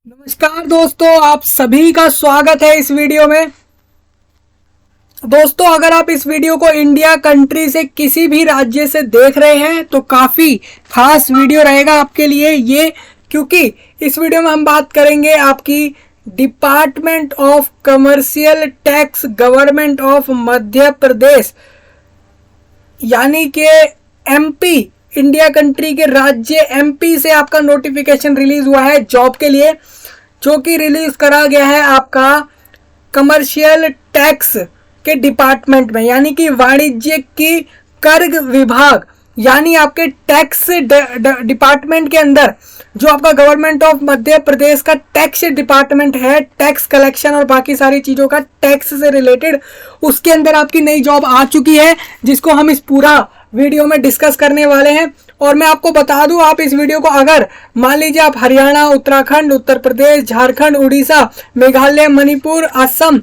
नमस्कार दोस्तों, आप सभी का स्वागत है इस वीडियो में। दोस्तों, अगर आप इस वीडियो को इंडिया कंट्री से किसी भी राज्य से देख रहे हैं तो काफ़ी खास वीडियो रहेगा आपके लिए ये, क्योंकि इस वीडियो में हम बात करेंगे आपकी department of commercial tax government of Madhya Pradesh यानी कि एमपी, इंडिया कंट्री के राज्य एमपी से आपका नोटिफिकेशन रिलीज हुआ है जॉब के लिए, जो कि रिलीज करा गया है आपका कमर्शियल टैक्स के डिपार्टमेंट में, यानी कि वाणिज्य की कर विभाग, यानी आपके टैक्स डिपार्टमेंट के अंदर जो आपका गवर्नमेंट ऑफ मध्य प्रदेश का टैक्स डिपार्टमेंट है, टैक्स कलेक्शन और बाकी सारी चीज़ों का टैक्स से रिलेटेड, उसके अंदर आपकी नई जॉब आ चुकी है, जिसको हम इस पूरा वीडियो में डिस्कस करने वाले हैं। और मैं आपको बता दूं, आप इस वीडियो को अगर मान लीजिए आप हरियाणा, उत्तराखंड, उत्तर प्रदेश, झारखंड, उड़ीसा, मेघालय, मणिपुर, असम,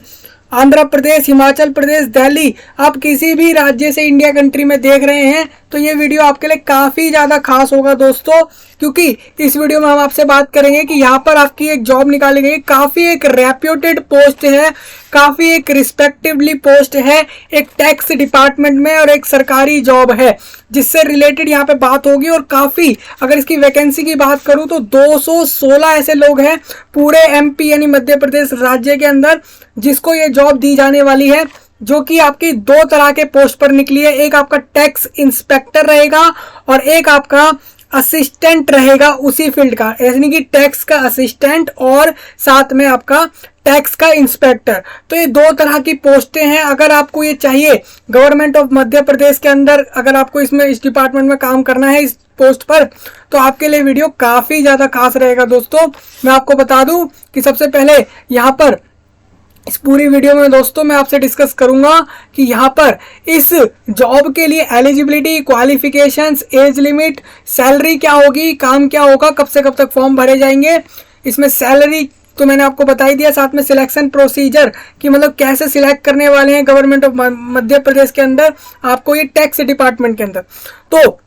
आंध्र प्रदेश, हिमाचल प्रदेश, दिल्ली, आप किसी भी राज्य से इंडिया कंट्री में देख रहे हैं तो ये वीडियो आपके लिए काफ़ी ज़्यादा खास होगा दोस्तों, क्योंकि इस वीडियो में हम आपसे बात करेंगे कि यहाँ पर आपकी एक जॉब निकाली गई, काफ़ी एक रेप्यूटेड पोस्ट है, काफ़ी एक रिस्पेक्टिवली पोस्ट है एक टैक्स डिपार्टमेंट में, और एक सरकारी जॉब है जिससे रिलेटेड यहाँ पे बात होगी। और काफ़ी, अगर इसकी वैकेंसी की बात करूँ तो 216 ऐसे लोग हैं पूरे एमपी यानी मध्य प्रदेश राज्य के अंदर जिसको ये जॉब दी जाने वाली है, जो कि आपकी दो तरह के पोस्ट पर निकली है। एक आपका टैक्स इंस्पेक्टर रहेगा और एक आपका असिस्टेंट रहेगा उसी फील्ड का, यानी कि टैक्स का असिस्टेंट और साथ में आपका टैक्स का इंस्पेक्टर। तो ये दो तरह की पोस्टें हैं। अगर आपको ये चाहिए गवर्नमेंट ऑफ मध्य प्रदेश के अंदर, अगर आपको इसमें इस डिपार्टमेंट में काम करना है इस पोस्ट पर, तो आपके लिए वीडियो काफ़ी ज़्यादा खास रहेगा दोस्तों। मैं आपको बता दूं कि सबसे पहले यहाँ पर इस पूरी वीडियो में दोस्तों मैं आपसे डिस्कस करूंगा कि यहाँ पर इस जॉब के लिए eligibility, qualifications, age limit, salary क्या होगी, काम क्या होगा, कब से कब तक फॉर्म भरे जाएंगे, इसमें सैलरी तो मैंने आपको बता ही दिया, साथ में सिलेक्शन प्रोसीजर कि मतलब कैसे सिलेक्ट करने वाले हैं गवर्नमेंट ऑफ मध्य प्रदेश के अंदर आपको ये टैक्स डिपार्टमेंट के अंदर। तो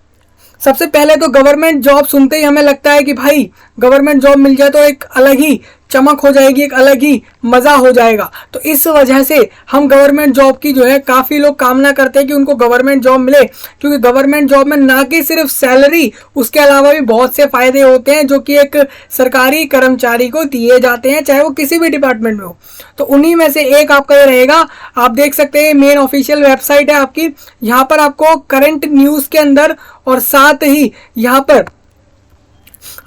सबसे पहले तो गवर्नमेंट जॉब सुनते ही हमें लगता है कि भाई गवर्नमेंट जॉब मिल जाए तो एक अलग ही चमक हो जाएगी, एक अलग ही मज़ा हो जाएगा। तो इस वजह से हम गवर्नमेंट जॉब की जो है काफ़ी लोग कामना करते हैं कि उनको गवर्नमेंट जॉब मिले, क्योंकि गवर्नमेंट जॉब में ना कि सिर्फ सैलरी, उसके अलावा भी बहुत से फ़ायदे होते हैं जो कि एक सरकारी कर्मचारी को दिए जाते हैं, चाहे वो किसी भी डिपार्टमेंट में हो। तो उन्हीं में से एक आपका ये रहेगा। आप देख सकते हैं मेन ऑफिशियल वेबसाइट है आपकी, यहाँ पर आपको करंट न्यूज़ के अंदर और साथ ही यहाँ पर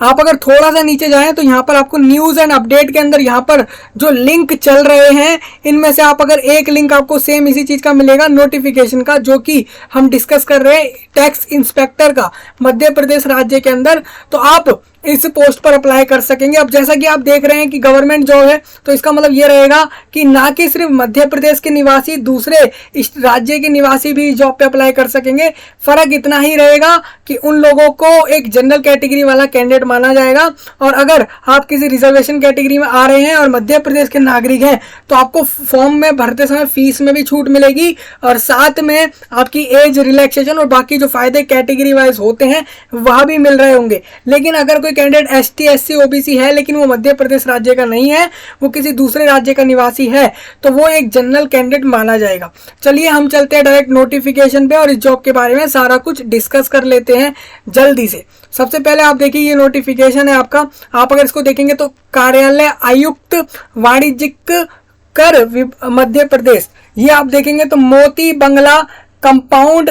आप अगर थोड़ा सा नीचे जाएं तो यहाँ पर आपको न्यूज़ एंड अपडेट के अंदर यहाँ पर जो लिंक चल रहे हैं इनमें से आप अगर एक लिंक आपको सेम इसी चीज़ का मिलेगा, नोटिफिकेशन का, जो कि हम डिस्कस कर रहे हैं टैक्स इंस्पेक्टर का मध्य प्रदेश राज्य के अंदर, तो आप इस पोस्ट पर अप्लाई कर सकेंगे। अब जैसा कि आप देख रहे हैं कि गवर्नमेंट जॉब है, तो इसका मतलब ये रहेगा कि ना कि सिर्फ मध्य प्रदेश के निवासी, दूसरे इस राज्य के निवासी भी जॉब पे अप्लाई कर सकेंगे। फ़र्क इतना ही रहेगा कि उन लोगों को एक जनरल कैटेगरी वाला कैंडिडेट माना जाएगा, और अगर आप किसी रिजर्वेशन कैटेगरी में आ रहे हैं और मध्य प्रदेश के नागरिक हैं तो आपको फॉर्म में भरते समय फीस में भी छूट मिलेगी, और साथ में आपकी एज रिलैक्सेशन और बाकी जो फायदे कैटेगरी वाइज होते हैं वह भी मिल रहे होंगे। लेकिन अगर कोई कैंडिडेट एसटी, एससी, ओबीसी है लेकिन वो मध्य प्रदेश राज्य का नहीं है, वो किसी दूसरे राज्य का निवासी है, तो वो एक जनरल कैंडिडेट माना जाएगा। चलिए हम चलते हैं डायरेक्ट नोटिफिकेशन पे और इस जॉब के बारे में सारा कुछ डिस्कस कर लेते हैं जल्दी से। सबसे पहले आप देखिए ये नोटिफिकेशन है आपका, आप अगर इसको देखेंगे तो कार्यालय आयुक्त वाणिज्यिक कर मध्य प्रदेश, ये आप देखेंगे तो मोती बंगला कंपाउंड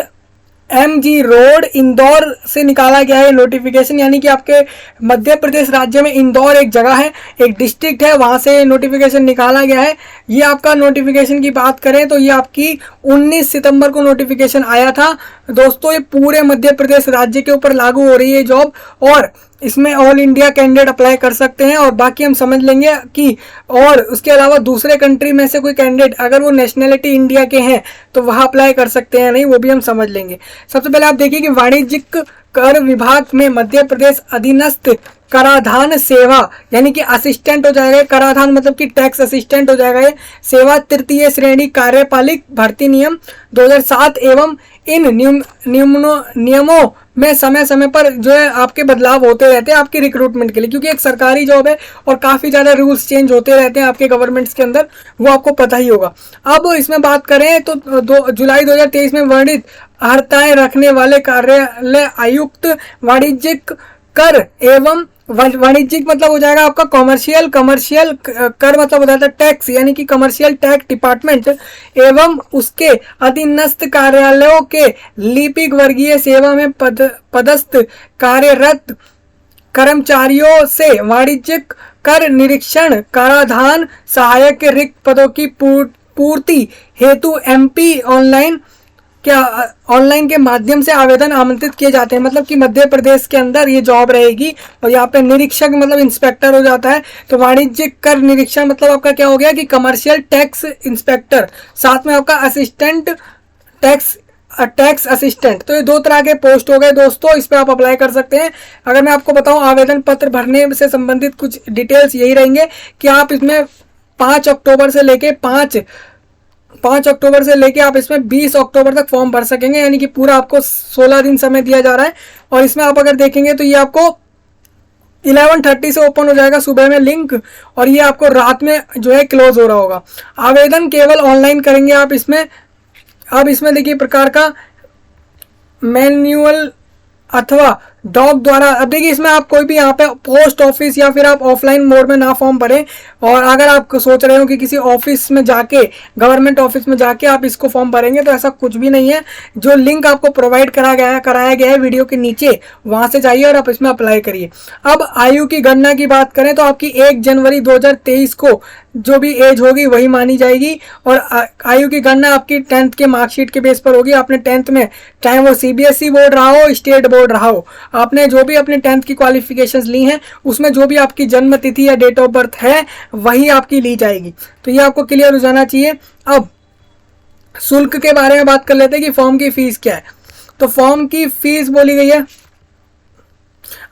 MG रोड इंदौर से निकाला गया है नोटिफिकेशन, यानी कि आपके मध्य प्रदेश राज्य में इंदौर एक जगह है, एक डिस्ट्रिक्ट है, वहाँ से नोटिफिकेशन निकाला गया है। ये आपका नोटिफिकेशन की बात करें तो ये आपकी 19 सितंबर को नोटिफिकेशन आया था दोस्तों। ये पूरे मध्य प्रदेश राज्य के ऊपर लागू हो रही है जॉब, और इसमें ऑल इंडिया कैंडिडेट अप्लाई कर सकते हैं, और बाकी हम समझ लेंगे कि और उसके अलावा दूसरे कंट्री में से कोई कैंडिडेट अगर वो नेशनलिटी इंडिया के हैं तो वह अप्लाई कर सकते हैं नहीं, वो भी हम समझ लेंगे। सबसे पहले आप देखिए कि वाणिज्यिक कर विभाग में मध्य प्रदेश अधीनस्थ कराधान सेवा, यानी कि असिस्टेंट हो जाएगा, कराधान मतलब कि टैक्स असिस्टेंट हो जाएगा ये, सेवा तृतीय श्रेणी कार्यपालिक भर्ती नियम 2007 एवं इन नियमों में समय समय पर जो है आपके बदलाव होते रहते हैं आपकी रिक्रूटमेंट के लिए, क्योंकि एक सरकारी जॉब है और काफ़ी ज़्यादा रूल्स चेंज होते रहते हैं आपके गवर्नमेंट्स के अंदर, वो आपको पता ही होगा। अब इसमें बात करें तो जुलाई 2023 में वर्णित अर्हताएं रखने वाले कार्यालय आयुक्त वाणिज्यिक कर एवं वाणिज्यिक मतलब हो जाएगा आपका कमर्शियल कर मतलब हो जाता है टैक्स, यानी कि कमर्शियल टैक्स डिपार्टमेंट एवं उसके अधीनस्थ कार्यालयों के लिपिक वर्गीय सेवा में पदस्थ कार्यरत कर्मचारियों से वाणिज्यिक कर निरीक्षण कराधान सहायक के रिक्त पदों की पूर्ति हेतु एमपी ऑनलाइन के माध्यम से आवेदन आमंत्रित किए जाते हैं। मतलब कि मध्य प्रदेश के अंदर ये जॉब रहेगी और यहाँ पे निरीक्षक मतलब इंस्पेक्टर हो जाता है। तो वाणिज्यिक कर निरीक्षण मतलब आपका क्या हो गया कि कमर्शियल टैक्स इंस्पेक्टर, साथ में आपका असिस्टेंट टैक्स असिस्टेंट। तो ये 2 तरह के पोस्ट हो गए दोस्तों, इस पर आप अप्लाई कर सकते हैं। अगर मैं आपको बताऊं आवेदन पत्र भरने से संबंधित कुछ डिटेल्स यही रहेंगे कि आप इसमें 5 अक्टूबर से लेके 5 आप इसमें 20 अक्टूबर तक फॉर्म भर सकेंगे, यानी कि पूरा आपको 16 दिन समय दिया जा रहा है। और इसमें आप अगर देखेंगे तो ये आपको 11:30 से ओपन हो जाएगा सुबह में लिंक, और ये आपको रात में जो है क्लोज हो रहा होगा। आवेदन केवल ऑनलाइन करेंगे आप इसमें। अब इसमें देखिए प्रकार का मैन्युअल अथवा डॉक द्वारा। अब देखिए इसमें आप कोई भी यहाँ पे पोस्ट ऑफिस या फिर आप ऑफलाइन मोड में ना फॉर्म भरें, और अगर आप सोच रहे हो कि किसी ऑफिस में जाके गवर्नमेंट ऑफिस में जाके आप इसको फॉर्म भरेंगे, तो ऐसा कुछ भी नहीं है। जो लिंक आपको प्रोवाइड कराया गया है वीडियो के नीचे, वहां से जाइए और आप इसमें अप्लाई करिए। अब आयु की गणना की बात करें तो आपकी 1 जनवरी 2023 को जो भी एज होगी वही मानी जाएगी, और आयु की गणना आपकी 10th के मार्कशीट के बेस पर होगी। आपने 10th में चाहे वो सीबीएसई बोर्ड रहा हो, स्टेट बोर्ड रहा हो, आपने जो भी अपने 10th की क्वालिफिकेशंस ली हैं उसमें जो भी आपकी जन्म तिथि या डेट ऑफ बर्थ है वही आपकी ली जाएगी। तो ये आपको क्लियर हो जाना चाहिए। अब शुल्क के बारे में बात कर लेते हैं कि फॉर्म की फीस क्या है। तो फॉर्म की फीस बोली गई है,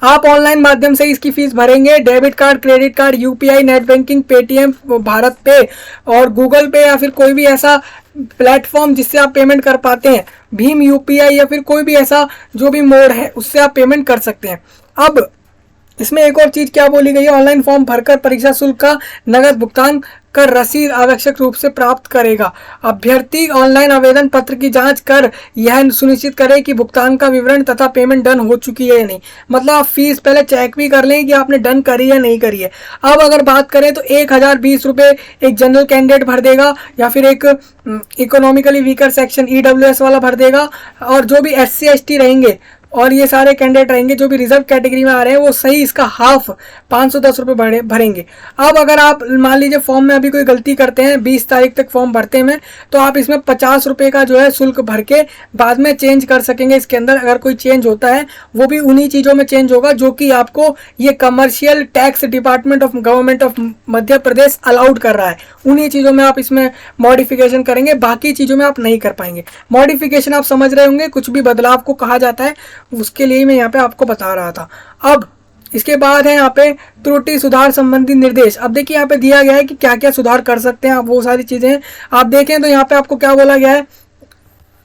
आप ऑनलाइन माध्यम से इसकी फीस भरेंगे। Debit card, credit card, UPI, net banking, Paytm, Bharat पे और गूगल पे या फिर कोई भी ऐसा प्लेटफॉर्म जिससे आप पेमेंट कर पाते हैं, भीम यूपीआई या फिर कोई भी ऐसा जो भी मोड है उससे आप पेमेंट कर सकते हैं। अब इसमें एक और चीज क्या बोली गई है, ऑनलाइन फॉर्म भरकर परीक्षा शुल्क का नगद भुगतान कर रसीद आवश्यक रूप से प्राप्त करेगा। अभ्यर्थी ऑनलाइन आवेदन पत्र की जांच कर यह सुनिश्चित करे कि भुगतान का विवरण तथा पेमेंट डन हो चुकी है या नहीं। मतलब आप फीस पहले चेक भी कर लें कि आपने डन करी है नहीं करी है। अब अगर बात करें तो 1020 रुपये एक जनरल कैंडिडेट भर देगा, या फिर एक इकोनॉमिकली वीकर सेक्शन ईडब्ल्यूएस वाला भर देगा, और जो भी SC ST रहेंगे और ये सारे कैंडिडेट रहेंगे जो भी रिजर्व कैटेगरी में आ रहे हैं वो सही इसका हाफ 510 रुपये भरेंगे। अब अगर आप मान लीजिए फॉर्म में अभी कोई गलती करते हैं, 20 तारीख तक फॉर्म भरते हैं, तो आप इसमें 50 रुपये का जो है शुल्क भर के बाद में चेंज कर सकेंगे। इसके अंदर अगर कोई चेंज होता है वो भी उन्हीं चीज़ों में चेंज होगा जो कि आपको ये commercial tax department of government of Madhya Pradesh allowed कर रहा है। उन्हीं चीज़ों में आप इसमें मॉडिफिकेशन करेंगे, बाकी चीज़ों में आप नहीं कर पाएंगे। मॉडिफिकेशन आप समझ रहे होंगे, कुछ भी बदलाव को कहा जाता है, उसके लिए मैं यहाँ पे आपको बता रहा था। अब इसके बाद है यहाँ पे त्रुटि सुधार संबंधी निर्देश। अब देखिए यहाँ पे दिया गया है कि क्या क्या सुधार कर सकते हैं आप, वो सारी चीजें आप देखें तो यहाँ पे आपको क्या बोला गया है,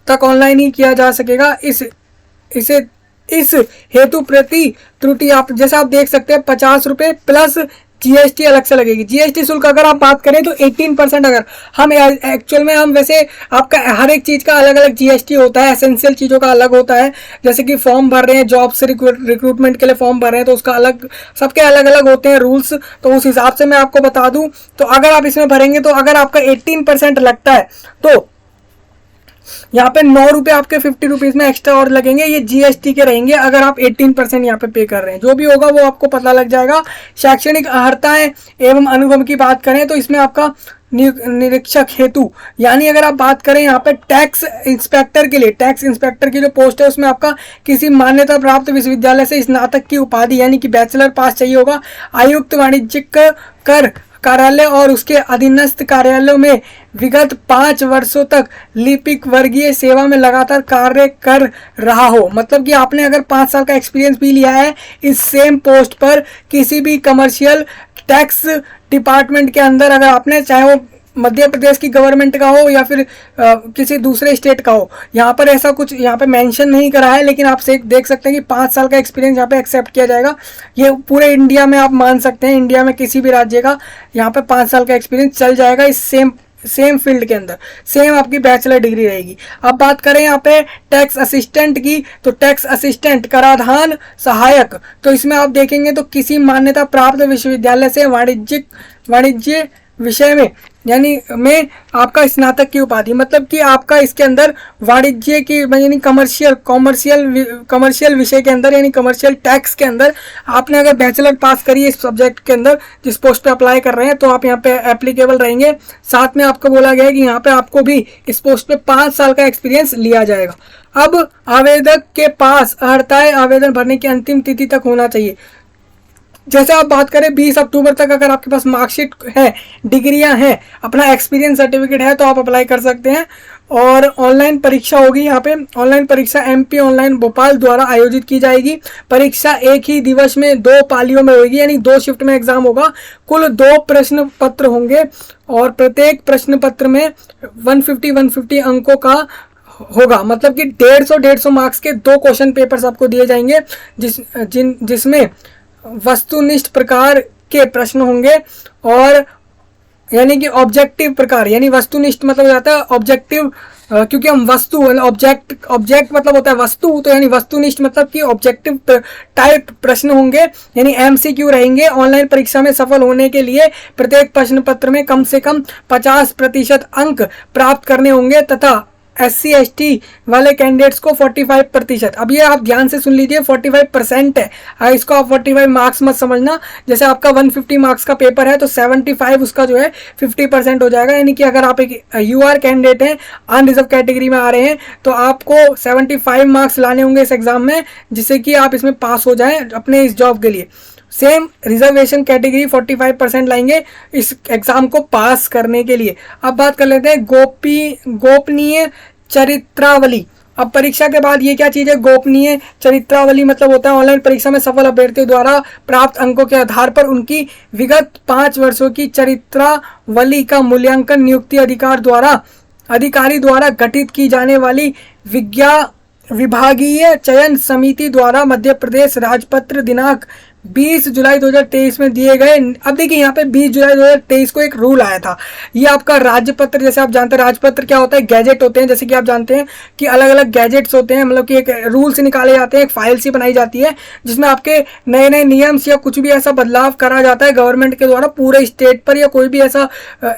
तक ऑनलाइन ही किया जा सकेगा। इस हेतु प्रति त्रुटि आप जैसे आप देख सकते हैं 50 रुपये प्लस जीएसटी अलग से लगेगी। जीएसटी शुल्क अगर आप बात करें तो 18%। अगर हम एक्चुअल में हम वैसे आपका हर एक चीज़ का अलग अलग जीएसटी होता है, एसेंशियल चीज़ों का अलग होता है। जैसे कि फॉर्म भर रहे हैं, जॉब से रिक्रूटमेंट के लिए फॉर्म भर रहे हैं तो उसका अलग, सबके अलग अलग होते हैं रूल्स। तो उस हिसाब से मैं आपको बता दूं तो अगर आप इसमें भरेंगे तो अगर आपका 18% लगता है तो यहाँ पे 9 रुपये आपके 50 रुपीज़ में एक्स्ट्रा और लगेंगे, ये जीएसटी के रहेंगे अगर आप 18% यहाँ पे कर रहे हैं। जो भी होगा वो आपको पता लग जाएगा। शैक्षणिक अर्हताएं एवं अनुभव की बात करें तो इसमें आपका निरीक्षक हेतु, यानी अगर आप बात करें यहाँ पे टैक्स इंस्पेक्टर के लिए, टैक्स इंस्पेक्टर की जो पोस्ट है उसमें आपका किसी मान्यता प्राप्त विश्वविद्यालय से स्नातक की उपाधि यानी कि बैचलर पास चाहिए होगा। आयुक्त वाणिज्यिक कर कार्यालय और उसके अधीनस्थ कार्यालयों में विगत 5 वर्षों तक लिपिक वर्गीय सेवा में लगातार कार्य कर रहा हो। मतलब कि आपने अगर 5 साल का एक्सपीरियंस भी लिया है इस सेम पोस्ट पर किसी भी कमर्शियल टैक्स डिपार्टमेंट के अंदर, अगर आपने चाहे वो मध्य प्रदेश की गवर्नमेंट का हो या फिर किसी दूसरे स्टेट का हो, यहाँ पर ऐसा कुछ यहाँ पे मेंशन नहीं करा है, लेकिन आप देख सकते हैं कि 5 साल का एक्सपीरियंस यहाँ पे एक्सेप्ट किया जाएगा। ये पूरे इंडिया में आप मान सकते हैं, इंडिया में किसी भी राज्य का यहाँ पे 5 साल का एक्सपीरियंस चल जाएगा इस सेम फील्ड के अंदर, सेम आपकी बैचलर डिग्री रहेगी। अब बात करें यहाँ पे टैक्स असिस्टेंट की, तो टैक्स असिस्टेंट कराधान सहायक, तो इसमें आप देखेंगे तो किसी मान्यता प्राप्त विश्वविद्यालय से वाणिज्य विषय में यानी में आपका स्नातक की उपाधि, मतलब कि आपका इसके अंदर वाणिज्य की यानी कमर्शियल विषय के अंदर यानी कमर्शियल टैक्स के अंदर आपने अगर बैचलर पास करी है इस सब्जेक्ट के अंदर, जिस पोस्ट पे अप्लाई कर रहे हैं, तो आप यहाँ पे एप्लीकेबल रहेंगे। साथ में आपको बोला गया है कि यहाँ पे आपको भी इस पोस्ट पे 5 साल का एक्सपीरियंस लिया जाएगा। अब आवेदक के पास अर्हताएं आवेदन भरने की अंतिम तिथि तक होना चाहिए। जैसे आप बात करें 20 अक्टूबर तक अगर आपके पास मार्कशीट है, डिग्रियां हैं, अपना एक्सपीरियंस सर्टिफिकेट है, तो आप अप्लाई कर सकते हैं। और ऑनलाइन परीक्षा होगी, यहाँ पे ऑनलाइन परीक्षा MP ऑनलाइन भोपाल द्वारा आयोजित की जाएगी। परीक्षा एक ही दिवस में 2 पालियों में होगी, यानी 2 शिफ्ट में एग्जाम होगा। कुल 2 प्रश्न पत्र होंगे और प्रत्येक प्रश्न पत्र में 150 अंकों का होगा, मतलब कि 150 मार्क्स के 2 क्वेश्चन पेपर्स आपको दिए जाएंगे, जिसमें वस्तुनिष्ठ प्रकार के प्रश्न होंगे और यानी कि ऑब्जेक्टिव प्रकार, यानी वस्तुनिष्ठ मतलब हो जाता है ऑब्जेक्टिव, क्योंकि हम वस्तु ऑब्जेक्ट मतलब होता है वस्तु, तो यानी वस्तुनिष्ठ मतलब कि ऑब्जेक्टिव टाइप प्रश्न होंगे, यानी MCQ रहेंगे। ऑनलाइन परीक्षा में सफल होने के लिए प्रत्येक प्रश्न पत्र में कम से कम 50% अंक प्राप्त करने होंगे तथा SC ST वाले कैंडिडेट्स को 45%। अब ये आप ध्यान से सुन लीजिए, 45% है, इसको आप 45 मार्क्स मत समझना। जैसे आपका 150 मार्क्स का पेपर है तो 75 उसका जो है 50% हो जाएगा, यानी कि अगर आप एक UR कैंडिडेट हैं, अनरिजर्व कैटेगरी में आ रहे हैं, तो आपको 75 मार्क्स लाने होंगे इस एग्जाम में, जिससे कि आप इसमें पास हो जाएं अपने इस जॉब के लिए। सेम रिजर्वेशन कैटेगरी 45% लाएंगे इस एग्जाम को पास करने के लिए। अब बात कर लेते हैं गोपनीय चरित्रावली। अब परीक्षा के बाद ये क्या चीज़ है, गोपनीय चरित्रावली मतलब होता है ऑनलाइन परीक्षा में सफल अभ्यर्थियों द्वारा प्राप्त अंकों के आधार पर उनकी विगत 5 वर्षों की चरित्रावली का मूल्यांकन नियुक्ति अधिकारी द्वारा गठित की जाने वाली विभागीय चयन समिति द्वारा मध्य प्रदेश राजपत्र दिनांक 20 जुलाई 2023 में दिए गए। अब देखिए यहाँ पे 20 जुलाई 2023 को एक रूल आया था, ये आपका राजपत्र, जैसे आप जानते हैं राजपत्र क्या होता है, गैजेट होते हैं, जैसे कि आप जानते हैं कि अलग अलग गैजेट्स होते हैं, मतलब कि एक रूल्स निकाले जाते हैं, एक फाइल सी बनाई जाती है जिसमें आपके नए नए नियम्स या कुछ भी ऐसा बदलाव करा जाता है गवर्नमेंट के द्वारा पूरे स्टेट पर, या कोई भी ऐसा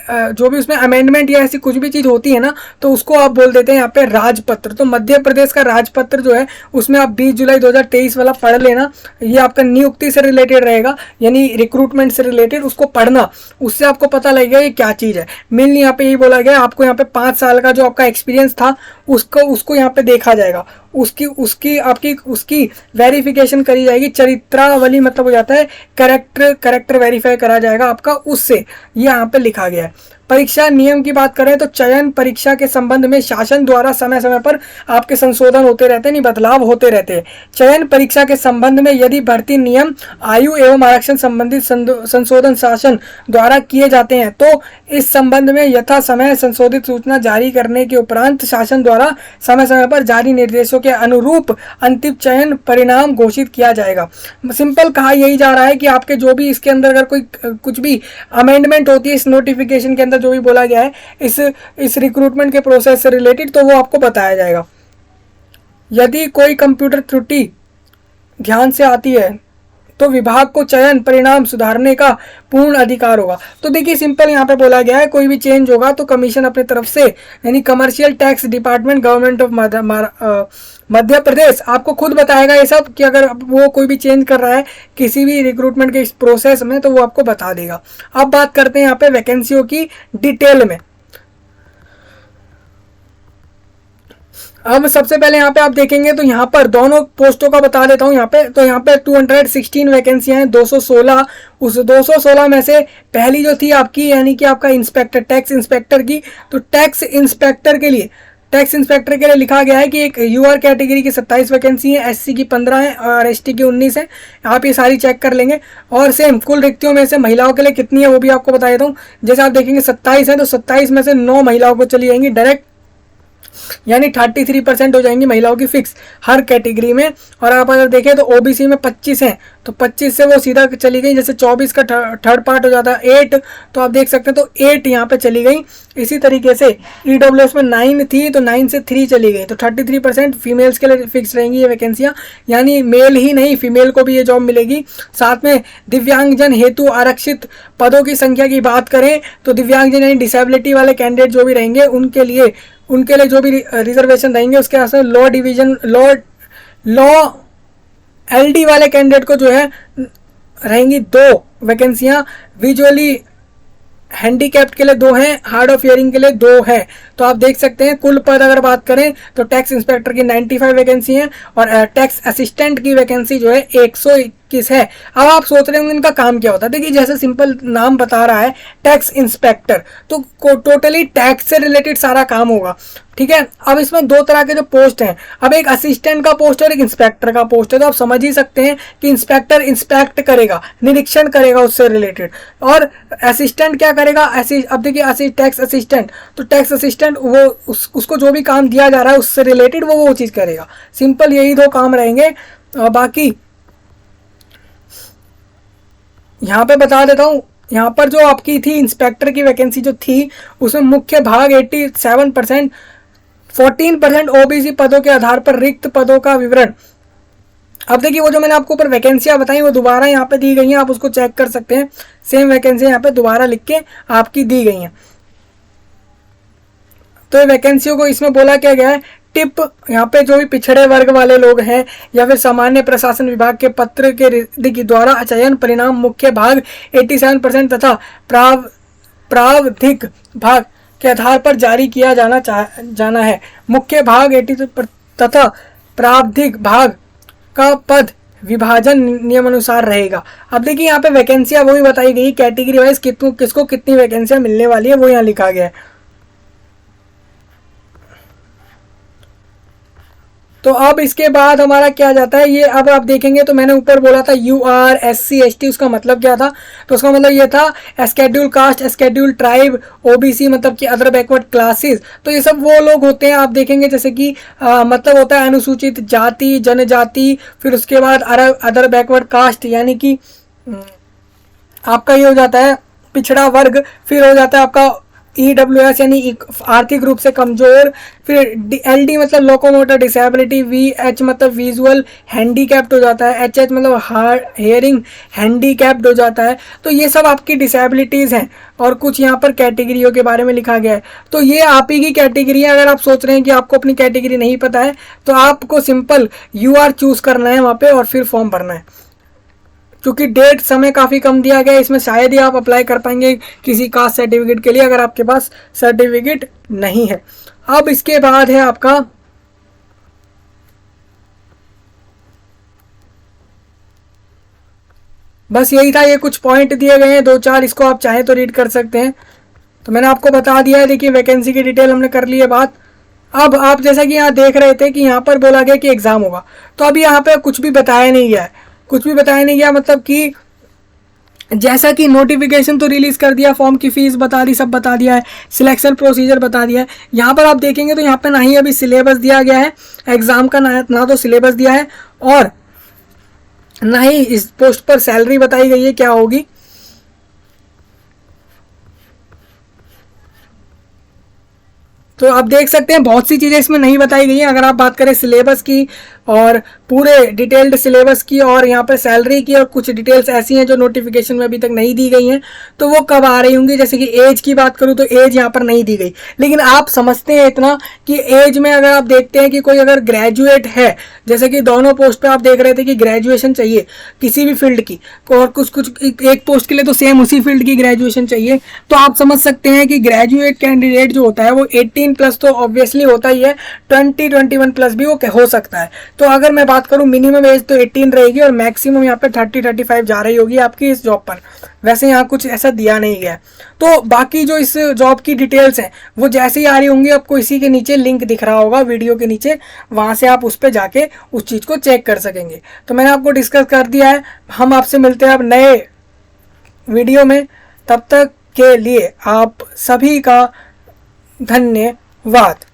जो भी उसमें अमेंडमेंट या ऐसी कुछ भी चीज़ होती है ना, तो उसको आप बोल देते हैं यहाँ पे राजपत्र। तो मध्य प्रदेश का राजपत्र जो है उसमें आप 20 जुलाई 2023 वाला पढ़ लेना, ये आपका नियुक्ति से रिलेटेड रहेगा, यानी रिक्रूटमेंट से रिलेटेड, उसको पढ़ना, उससे आपको पता लगेगा ये क्या चीज़ है। मेनली यहाँ पे यही बोला गया, आपको यहाँ पे 5 साल का जो आपका एक्सपीरियंस था उसको यहाँ पे देखा जाएगा, उसकी वेरिफिकेशन करी जाएगी। चरित्रावली मतलब हो जाता है करेक्टर वेरीफाई करा जाएगा आपका, उससे ये यहाँ पे लिखा गया है। परीक्षा नियम की बात करें तो चयन परीक्षा के संबंध में शासन द्वारा समय समय पर आपके संशोधन होते रहते हैं, बदलाव होते रहते हैं। चयन परीक्षा के संबंध में यदि भर्ती नियम, आयु एवं आरक्षण संबंधित संशोधन शासन द्वारा किए जाते हैं तो इस संबंध में यथा समय संशोधित सूचना जारी करने के उपरांत शासन द्वारा समय समय पर जारी निर्देशों के अनुरूप अंतिम चयन परिणाम घोषित किया जाएगा। सिंपल कहा यही जा रहा है कि आपके जो भी इसके अंदर अगर कोई कुछ भी अमेंडमेंट होती है इस नोटिफिकेशन के अंदर जो भी बोला गया है इस रिक्रूटमेंट के प्रोसेस से रिलेटेड, तो वो आपको बताया जाएगा। यदि कोई कंप्यूटर त्रुटि ध्यान से आती है तो विभाग को चयन परिणाम सुधारने का पूर्ण अधिकार होगा। तो देखिए सिंपल यहाँ पे बोला गया है, कोई भी चेंज होगा तो कमीशन अपने तरफ से यानी commercial tax department government of Madhya Pradesh आपको खुद बताएगा ये सब, कि अगर वो कोई भी चेंज कर रहा है किसी भी रिक्रूटमेंट के इस प्रोसेस में तो वो आपको बता देगा। अब बात करते हैं यहाँ पे वैकेंसियों की डिटेल में। अब सबसे पहले यहाँ पे आप देखेंगे तो यहाँ पर दोनों पोस्टों का बता देता हूँ। यहाँ पे 216 वैकेंसियाँ हैं, 216, उस 216 में से पहली जो थी आपकी यानी कि आपका इंस्पेक्टर, टैक्स इंस्पेक्टर की, तो टैक्स इंस्पेक्टर के लिए टैक्स इंस्पेक्टर के लिए लिखा गया है कि एक यूआर कैटेगरी की 27 वैकेंसी है, एससी की 15 है और एसटी की 19 है। आप ये सारी चेक कर लेंगे। और सेम कुल रिक्तियों में से महिलाओं के लिए कितनी है वो भी आपको बता देता हूँ। जैसे आप देखेंगे 27 है तो 27 में से 9 महिलाओं को चली जाएंगी डायरेक्ट, यानी 33% हो जाएंगी महिलाओं की फिक्स हर कैटेगरी में। और आप अगर देखें तो ओबीसी में 25 हैं तो 25 से वो सीधा चली गई। जैसे 24 का थर्ड पार्ट हो जाता है 8, तो आप देख सकते हैं तो 8 यहाँ पे चली गई। इसी तरीके से ईडब्ल्यूएस में 9 थी तो 9 से 3 चली गई, तो 33% फीमेल्स के लिए फिक्स रहेंगी ये वैकेंसियाँ, यानी मेल ही नहीं फीमेल को भी ये जॉब मिलेगी। साथ में दिव्यांगजन हेतु आरक्षित पदों की संख्या की बात करें तो दिव्यांगजन यानी डिसेबिलिटी वाले कैंडिडेट जो भी रहेंगे उनके लिए जो भी रिजर्वेशन रहेंगे उसके आसपास लॉ डिवीजन लॉ एलडी वाले कैंडिडेट को जो है रहेंगी 2 वैकेंसियां, विजुअली हैंडीकैप्ड के लिए 2 हैं, हार्ड ऑफ हियरिंग के लिए 2 हैं। तो आप देख सकते हैं कुल पद अगर बात करें तो टैक्स इंस्पेक्टर की 95 वैकेंसी है और टैक्स असिस्टेंट की वैकेंसी जो है 121 है। अब आप सोच रहे होंगे इनका काम क्या होता है। देखिए जैसे सिंपल नाम बता रहा है टैक्स इंस्पेक्टर, तो टोटली टैक्स से रिलेटेड सारा काम होगा, ठीक है। अब इसमें 2 तरह के जो पोस्ट हैं, अब एक असिस्टेंट का पोस्ट और एक इंस्पेक्टर का पोस्ट है। तो आप समझ ही सकते हैं कि इंस्पेक्टर इंस्पेक्ट करेगा, निरीक्षण करेगा उससे रिलेटेड, और असिस्टेंट क्या करेगा। अब देखिए टैक्स असिस्टेंट, तो टैक्स असिस्टेंट वो उसको जो भी काम दिया जा रहा है उससे रिलेटेड वो चीज़ करेगा। सिंपल यही 2 काम रहेंगे। बाकी यहाँ पे बता देता हूँ, यहाँ पर जो आपकी थी इंस्पेक्टर की वैकेंसी जो थी उसमें मुख्य भाग 87%, 14% ओबीसी पदों के आधार पर रिक्त पदों का विवरण। अब देखिए वो जो मैंने आपको ऊपर वैकेंसियां बताई वो दोबारा यहाँ पे दी गई हैं, आप उसको चेक कर सकते हैं। सेम वैकेंसी यहाँ पे दोबारा लिख के आपकी दी गई हैं। तो वैकेंसियों को इसमें बोला क्या गया है, टिप यहाँ पे जो भी पिछड़े वर्ग वाले लोग हैं या फिर सामान्य प्रशासन विभाग के पत्र के द्वारा चयन परिणाम मुख्य भाग 87% तथा प्रावधिक भाग के आधार पर जारी किया जाना है। मुख्य भाग 80 तथा प्रावधिक भाग का पद विभाजन नियमानुसार रहेगा। अब देखिए यहाँ पे वैकेंसियाँ वही बताई गई, कैटेगरी वाइज किसको कितनी वैकेंसियाँ मिलने वाली है वो यहाँ लिखा गया है। तो अब इसके बाद हमारा क्या जाता है, ये अब आप देखेंगे तो मैंने ऊपर बोला था यूआर एससी एसटी, उसका मतलब क्या था, तो उसका मतलब ये था schedule caste, schedule tribe, OBC मतलब कि अदर बैकवर्ड क्लासेस। तो ये सब वो लोग होते हैं, आप देखेंगे जैसे कि मतलब होता है अनुसूचित जाति जनजाति, फिर उसके बाद अदर बैकवर्ड कास्ट यानी कि आपका ये हो जाता है पिछड़ा वर्ग, फिर हो जाता है आपका ईडब्ल्यूएस यानी आर्थिक रूप से कमजोर, फिर एलडी मतलब लोकोमोटर डिसेबिलिटी, वीएच मतलब विजुअल हैंडीकैप्ड हो जाता है, एचएच मतलब हार्ड हेयरिंग हैंडीकैप्ड हो जाता है। तो ये सब आपकी डिसेबिलिटीज़ हैं और कुछ यहाँ पर कैटेगरियों के बारे में लिखा गया है। तो ये आप ही की कैटेगरी है। अगर आप सोच रहे हैं कि आपको अपनी कैटेगरी नहीं पता है तो आपको सिंपल यूआर चूज़ करना है वहाँ पर और फिर फॉर्म भरना है। क्योंकि डेट समय काफ़ी कम दिया गया है, इसमें शायद ही आप अप्लाई कर पाएंगे किसी कास्ट सर्टिफिकेट के लिए अगर आपके पास सर्टिफिकेट नहीं है। अब इसके बाद है आपका बस यही था, ये कुछ पॉइंट दिए गए हैं 2-4, इसको आप चाहें तो रीड कर सकते हैं। तो मैंने आपको बता दिया है, देखिए वैकेंसी की डिटेल हमने कर ली है बात। अब आप जैसा कि यहाँ देख रहे थे कि यहाँ पर बोला गया कि एग्ज़ाम होगा, तो अभी यहाँ पे कुछ भी बताया नहीं गया है, कुछ भी बताया नहीं गया मतलब कि जैसा कि नोटिफिकेशन तो रिलीज़ कर दिया, फॉर्म की फ़ीस बता दी, सब बता दिया है, सिलेक्शन प्रोसीजर बता दिया है। यहाँ पर आप देखेंगे तो यहाँ पे ना ही अभी सिलेबस दिया गया है एग्ज़ाम का, ना तो सिलेबस दिया है और ना ही इस पोस्ट पर सैलरी बताई गई है क्या होगी। तो आप देख सकते हैं बहुत सी चीज़ें इसमें नहीं बताई गई हैं। अगर आप बात करें सिलेबस की और पूरे डिटेल्ड सिलेबस की और यहाँ पर सैलरी की, और कुछ डिटेल्स ऐसी हैं जो नोटिफिकेशन में अभी तक नहीं दी गई हैं, तो वो कब आ रही होंगी। जैसे कि एज की बात करूँ तो एज यहाँ पर नहीं दी गई, लेकिन आप समझते हैं इतना कि एज में अगर आप देखते हैं कि कोई अगर ग्रेजुएट है, जैसे कि दोनों पोस्ट पे आप देख रहे थे कि ग्रेजुएशन चाहिए किसी भी फील्ड की, और कुछ एक पोस्ट के लिए तो सेम उसी फील्ड की ग्रेजुएशन चाहिए, तो आप समझ सकते हैं कि ग्रेजुएट कैंडिडेट जो होता है वो 18+ तो ऑब्वियसली होता ही है, 20-21+ भी वो हो सकता है। तो अगर मैं बात करूं मिनिमम एज तो 18 रहेगी और मैक्सिमम यहाँ पे 30-35 जा रही होगी आपकी इस जॉब पर। वैसे यहाँ कुछ ऐसा दिया नहीं गया। तो बाकी जो इस जॉब की डिटेल्स हैं वो जैसे ही आ रही होंगी आपको इसी के नीचे लिंक दिख रहा होगा वीडियो के नीचे, वहाँ से आप उस पर जाके उस चीज़ को चेक कर सकेंगे। तो मैंने आपको डिस्कस कर दिया है। हम आपसे मिलते हैं अब नए वीडियो में, तब तक के लिए आप सभी का धन्यवाद।